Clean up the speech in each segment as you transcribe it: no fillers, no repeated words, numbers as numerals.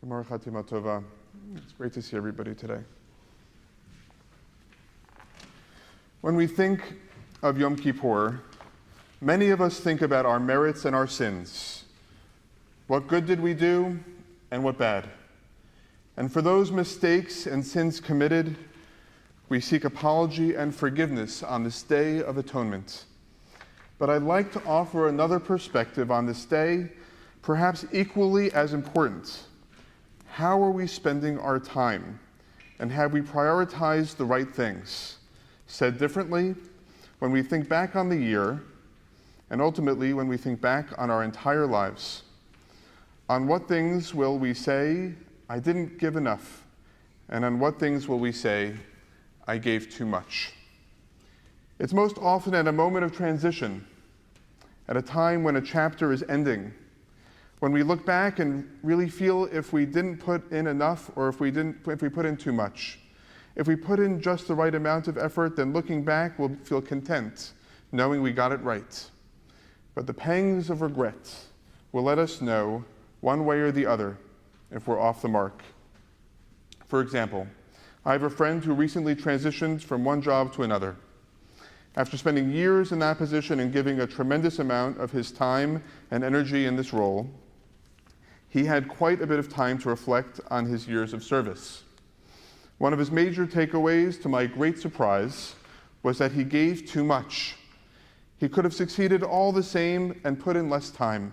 Gemara Chatima Tova. It's great to see everybody today. When we think of Yom Kippur, many of us think about our merits and our sins. What good did we do and what bad? And for those mistakes and sins committed, we seek apology and forgiveness on this Day of Atonement. But I'd like to offer another perspective on this day, perhaps equally as important. How are we spending our time? And have we prioritized the right things? Said differently, when we think back on the year, and ultimately when we think back on our entire lives, on what things will we say, I didn't give enough? And on what things will we say, I gave too much? It's most often at a moment of transition, at a time when a chapter is ending, when we look back and really feel if we didn't put in enough or if we put in too much. If we put in just the right amount of effort, then looking back, we'll feel content, knowing we got it right. But the pangs of regret will let us know, one way or the other, if we're off the mark. For example, I have a friend who recently transitioned from one job to another. After spending years in that position and giving a tremendous amount of his time and energy in this role, he had quite a bit of time to reflect on his years of service. One of his major takeaways, to my great surprise, was that he gave too much. He could have succeeded all the same and put in less time.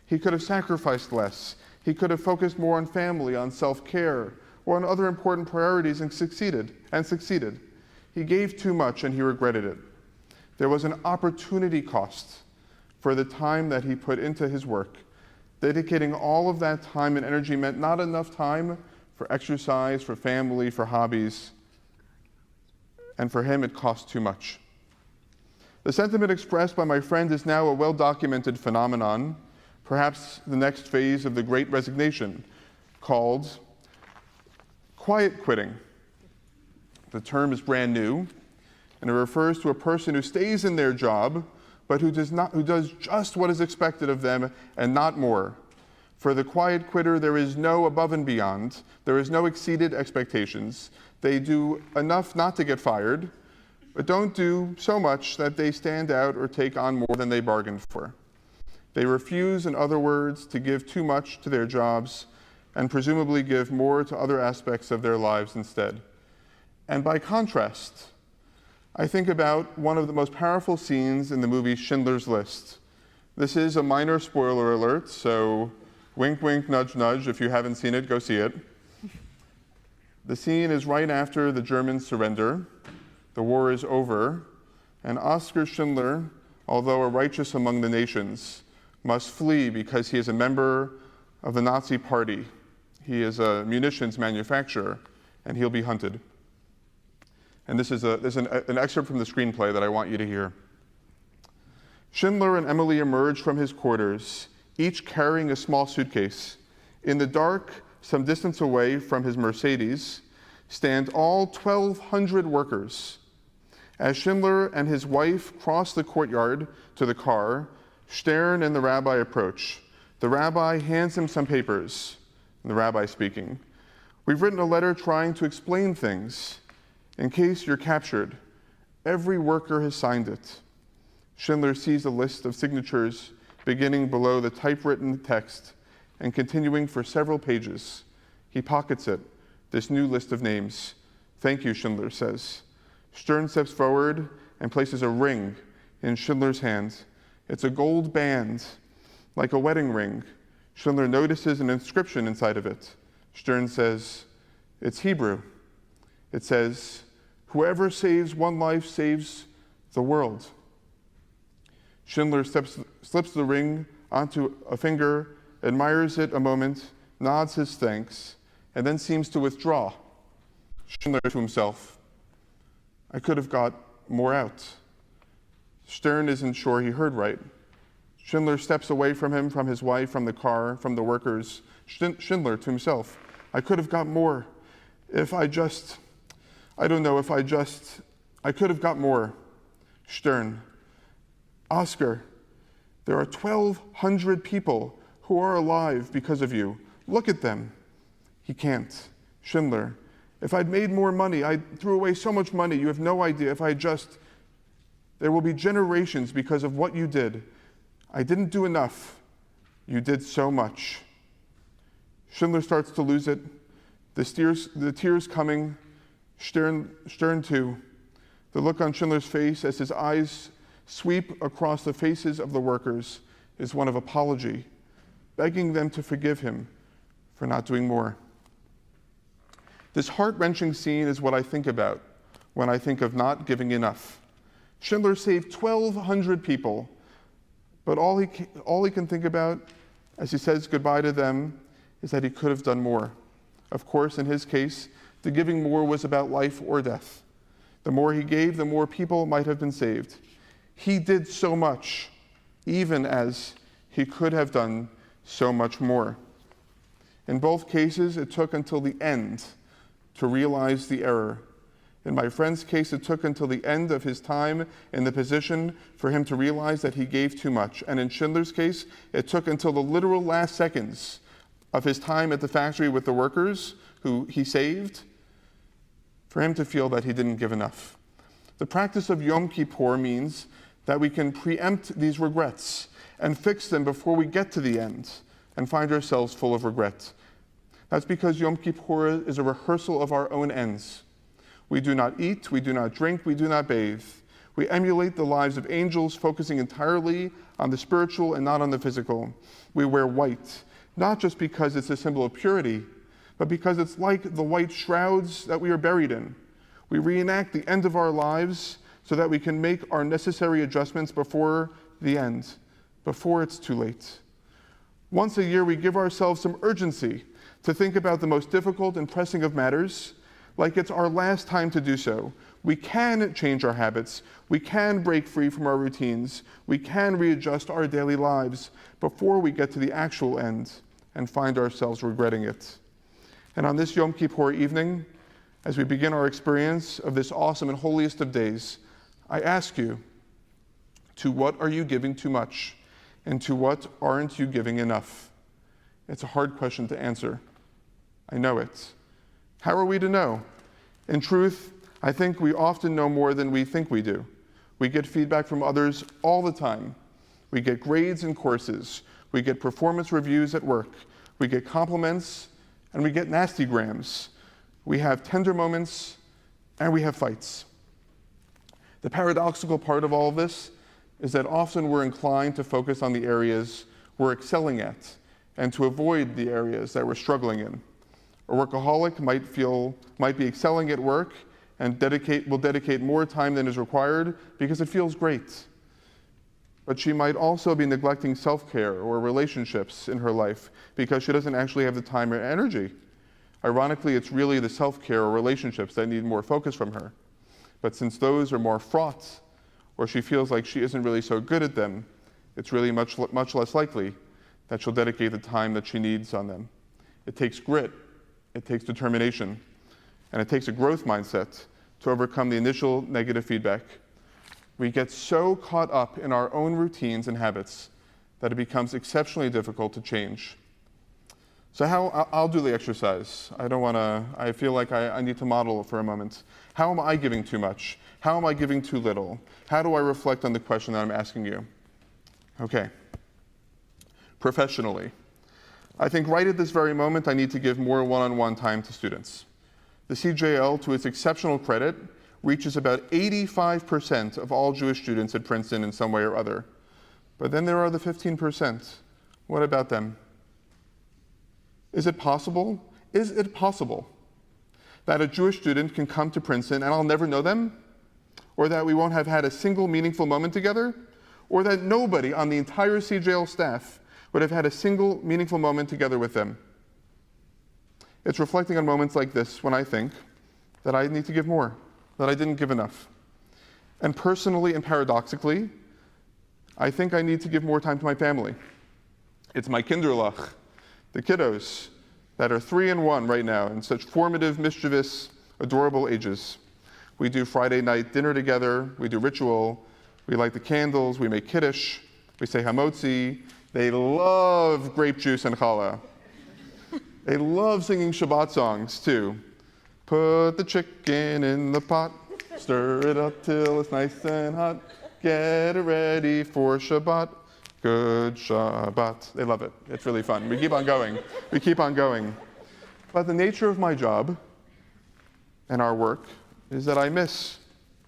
He could have sacrificed less. He could have focused more on family, on self-care, or on other important priorities and succeeded. He gave too much and he regretted it. There was an opportunity cost for the time that he put into his work. Dedicating all of that time and energy meant not enough time for exercise, for family, for hobbies, and for him it cost too much. The sentiment expressed by my friend is now a well-documented phenomenon, perhaps the next phase of the Great Resignation, called quiet quitting. The term is brand new, and it refers to a person who stays in their job, but who does just what is expected of them and not more. For the quiet quitter, there is no above and beyond. There is no exceeded expectations. They do enough not to get fired, but don't do so much that they stand out or take on more than they bargained for. They refuse, in other words, to give too much to their jobs and presumably give more to other aspects of their lives instead. And by contrast, I think about one of the most powerful scenes in the movie Schindler's List. This is a minor spoiler alert, so wink, wink, nudge, nudge. If you haven't seen it, go see it. The scene is right after the Germans surrender. The war is over, and Oskar Schindler, although a righteous among the nations, must flee because he is a member of the Nazi Party. He is a munitions manufacturer, and he'll be hunted. And there's an excerpt from the screenplay that I want you to hear. Schindler and Emily emerge from his quarters, each carrying a small suitcase. In the dark, some distance away from his Mercedes, stand all 1,200 workers. As Schindler and his wife cross the courtyard to the car, Stern and the rabbi approach. The rabbi hands him some papers, and the rabbi speaking. We've written a letter trying to explain things. In case you're captured, every worker has signed it. Schindler sees a list of signatures beginning below the typewritten text and continuing for several pages. He pockets it, this new list of names. Thank you, Schindler says. Stern steps forward and places a ring in Schindler's hand. It's a gold band, like a wedding ring. Schindler notices an inscription inside of it. Stern says, it's Hebrew. It says, whoever saves one life saves the world. Schindler slips the ring onto a finger, admires it a moment, nods his thanks, and then seems to withdraw. Schindler to himself, I could have got more out. Stern isn't sure he heard right. Schindler steps away from him, from his wife, from the car, from the workers. Schindler to himself, I could have got more. I could have got more. Stern, Oskar, there are 1,200 people who are alive because of you. Look at them. He can't. Schindler, if I'd made more money, I threw away so much money, you have no idea. If I just, there will be generations because of what you did. I didn't do enough. You did so much. Schindler starts to lose it. The tears coming, Stern too. The look on Schindler's face as his eyes sweep across the faces of the workers is one of apology, begging them to forgive him for not doing more. This heart-wrenching scene is what I think about when I think of not giving enough. Schindler saved 1,200 people, but all he can think about as he says goodbye to them is that he could have done more. Of course, in his case, the giving more was about life or death. The more he gave, the more people might have been saved. He did so much, even as he could have done so much more. In both cases, it took until the end to realize the error. In my friend's case, it took until the end of his time in the position for him to realize that he gave too much. And in Schindler's case, it took until the literal last seconds of his time at the factory with the workers who he saved for him to feel that he didn't give enough. The practice of Yom Kippur means that we can preempt these regrets and fix them before we get to the end and find ourselves full of regret. That's because Yom Kippur is a rehearsal of our own ends. We do not eat, we do not drink, we do not bathe. We emulate the lives of angels, focusing entirely on the spiritual and not on the physical. We wear white, not just because it's a symbol of purity, but because it's like the white shrouds that we are buried in. We reenact the end of our lives so that we can make our necessary adjustments before the end, before it's too late. Once a year, we give ourselves some urgency to think about the most difficult and pressing of matters, like it's our last time to do so. We can change our habits. We can break free from our routines. We can readjust our daily lives before we get to the actual end and find ourselves regretting it. And on this Yom Kippur evening, as we begin our experience of this awesome and holiest of days, I ask you, to what are you giving too much? And to what aren't you giving enough? It's a hard question to answer. I know it. How are we to know? In truth, I think we often know more than we think we do. We get feedback from others all the time. We get grades in courses. We get performance reviews at work. We get compliments, and we get nasty grams. We have tender moments, and we have fights. The paradoxical part of all of this is that often we're inclined to focus on the areas we're excelling at and to avoid the areas that we're struggling in. A workaholic might be excelling at work and will dedicate more time than is required because it feels great. But she might also be neglecting self-care or relationships in her life because she doesn't actually have the time or energy. Ironically, it's really the self-care or relationships that need more focus from her. But since those are more fraught, or she feels like she isn't really so good at them, it's really much less likely that she'll dedicate the time that she needs on them. It takes grit, it takes determination, and it takes a growth mindset to overcome the initial negative feedback. We get so caught up in our own routines and habits that it becomes exceptionally difficult to change. So I'll do the exercise. I feel like I need to model for a moment. How am I giving too much? How am I giving too little? How do I reflect on the question that I'm asking you? Okay. Professionally, I think right at this very moment I need to give more one-on-one time to students. The CJL, to its exceptional credit, reaches about 85% of all Jewish students at Princeton in some way or other. But then there are the 15%. What about them? Is it possible that a Jewish student can come to Princeton and I'll never know them? Or that we won't have had a single meaningful moment together? Or that nobody on the entire CJL staff would have had a single meaningful moment together with them? It's reflecting on moments like this when I think that I need to give more, that I didn't give enough. And personally and paradoxically, I think I need to give more time to my family. It's my Kinderlach, the kiddos that are 3 and 1 right now in such formative, mischievous, adorable ages. We do Friday night dinner together, we do ritual, we light the candles, we make kiddush, we say hamotzi. They love grape juice and challah. They love singing Shabbat songs too. Put the chicken in the pot, stir it up till it's nice and hot, get it ready for Shabbat. Good Shabbat. They love it. It's really fun. We keep on going. We keep on going. But the nature of my job and our work is that I miss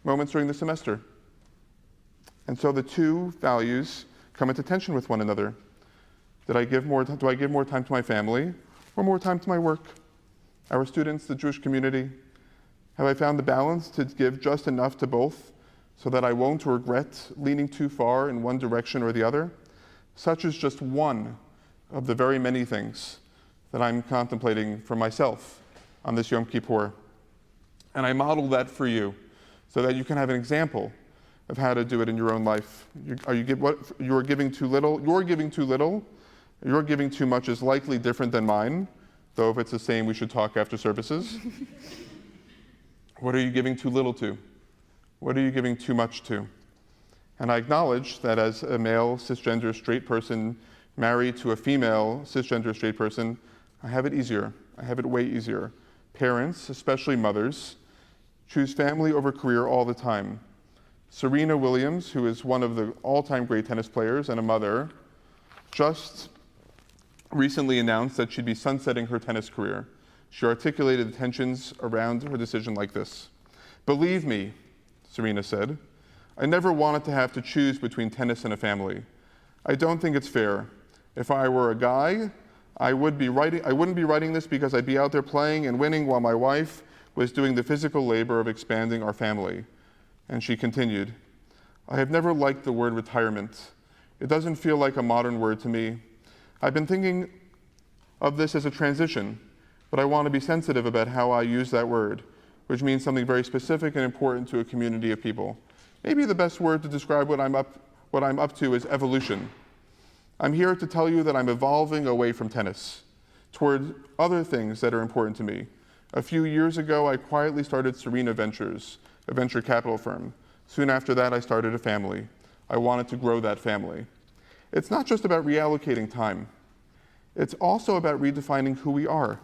moments during the semester. And so the two values come into tension with one another. Do I give more time to my family or more time to my work? Our students, the Jewish community, have I found the balance to give just enough to both so that I won't regret leaning too far in one direction or the other? Such is just one of the very many things that I'm contemplating for myself on this Yom Kippur. And I model that for you so that you can have an example of how to do it in your own life. You're giving too little, you're giving too much is likely different than mine, though if it's the same, we should talk after services. What are you giving too little to? What are you giving too much to? And I acknowledge that as a male, cisgender, straight person married to a female, cisgender, straight person, I have it easier. I have it way easier. Parents, especially mothers, choose family over career all the time. Serena Williams, who is one of the all-time great tennis players and a mother, just recently announced that she'd be sunsetting her tennis career. She articulated the tensions around her decision like this. "Believe me," Serena said, "I never wanted to have to choose between tennis and a family. I don't think it's fair. If I were a guy, I wouldn't be writing this because I'd be out there playing and winning while my wife was doing the physical labor of expanding our family." And she continued, "I have never liked the word retirement. It doesn't feel like a modern word to me. I've been thinking of this as a transition, but I want to be sensitive about how I use that word, which means something very specific and important to a community of people. Maybe the best word to describe what I'm up to is evolution. I'm here to tell you that I'm evolving away from tennis toward other things that are important to me. A few years ago, I quietly started Serena Ventures, a venture capital firm. Soon after that, I started a family. I wanted to grow that family. It's not just about reallocating time. It's also about redefining who we are.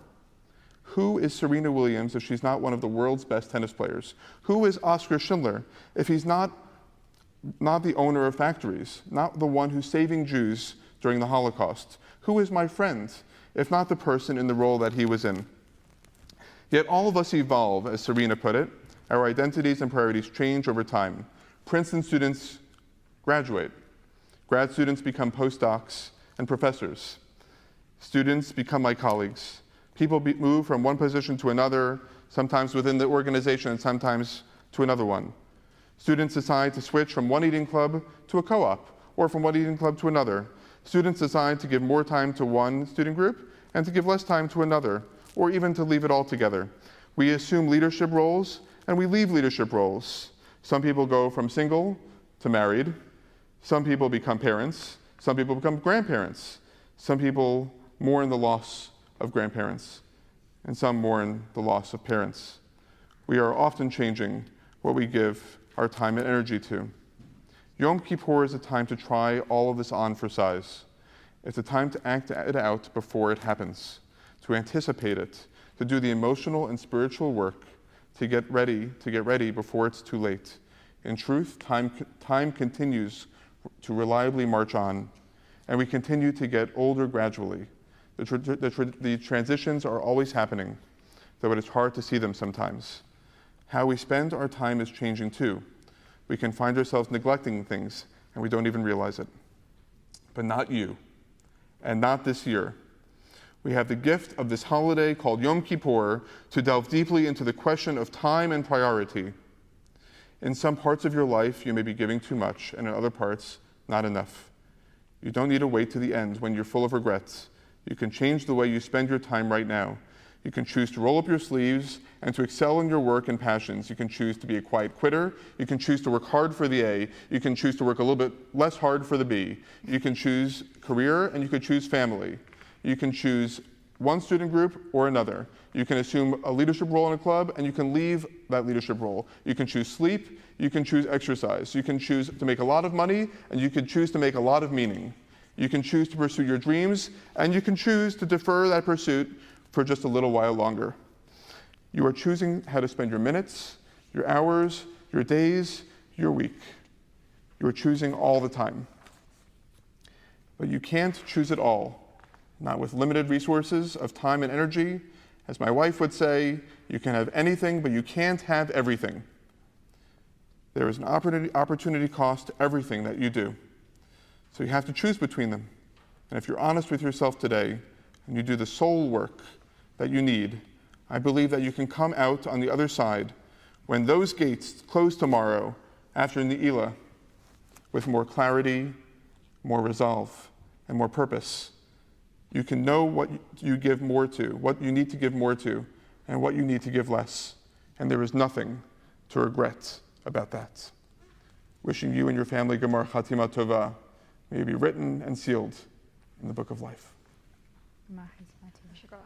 Who is Serena Williams if she's not one of the world's best tennis players? Who is Oskar Schindler if he's not the owner of factories, not the one who's saving Jews during the Holocaust? Who is my friend if not the person in the role that he was in? Yet all of us evolve, as Serena put it. Our identities and priorities change over time. Princeton students graduate. Grad students become postdocs and professors. Students become my colleagues. People move from one position to another, sometimes within the organization and sometimes to another one. Students decide to switch from one eating club to a co-op, or from one eating club to another. Students decide to give more time to one student group and to give less time to another, or even to leave it all together. We assume leadership roles and we leave leadership roles. Some people go from single to married. Some people become parents. Some people become grandparents. Some people mourn the loss of grandparents, and some mourn the loss of parents. We are often changing what we give our time and energy to. Yom Kippur is a time to try all of this on for size. It's a time to act it out before it happens, to anticipate it, to do the emotional and spiritual work, to get ready before it's too late. In truth, time continues to reliably march on, and we continue to get older gradually. The transitions are always happening, though it is hard to see them sometimes. How we spend our time is changing too. We can find ourselves neglecting things, and we don't even realize it. But not you, and not this year. We have the gift of this holiday called Yom Kippur to delve deeply into the question of time and priority. In some parts of your life, you may be giving too much, and in other parts, not enough. You don't need to wait to the end when you're full of regrets. You can change the way you spend your time right now. You can choose to roll up your sleeves and to excel in your work and passions. You can choose to be a quiet quitter. You can choose to work hard for the A. You can choose to work a little bit less hard for the B. You can choose career and you can choose family. You can choose one student group or another. You can assume a leadership role in a club and you can leave that leadership role. You can choose sleep. You can choose exercise. You can choose to make a lot of money and you can choose to make a lot of meaning. You can choose to pursue your dreams and you can choose to defer that pursuit for just a little while longer. You are choosing how to spend your minutes, your hours, your days, your week. You are choosing all the time. But you can't choose it all, not with limited resources of time and energy. As my wife would say, you can have anything, but you can't have everything. There is an opportunity cost to everything that you do. So you have to choose between them. And if you're honest with yourself today, and you do the soul work that you need, I believe that you can come out on the other side when those gates close tomorrow after Ne'ilah with more clarity, more resolve, and more purpose. You can know what you give more to, what you need to give more to, and what you need to give less. And there is nothing to regret about that. Wishing you and your family Gemar Chatima Tova. May it be written and sealed in the book of life. Shukran.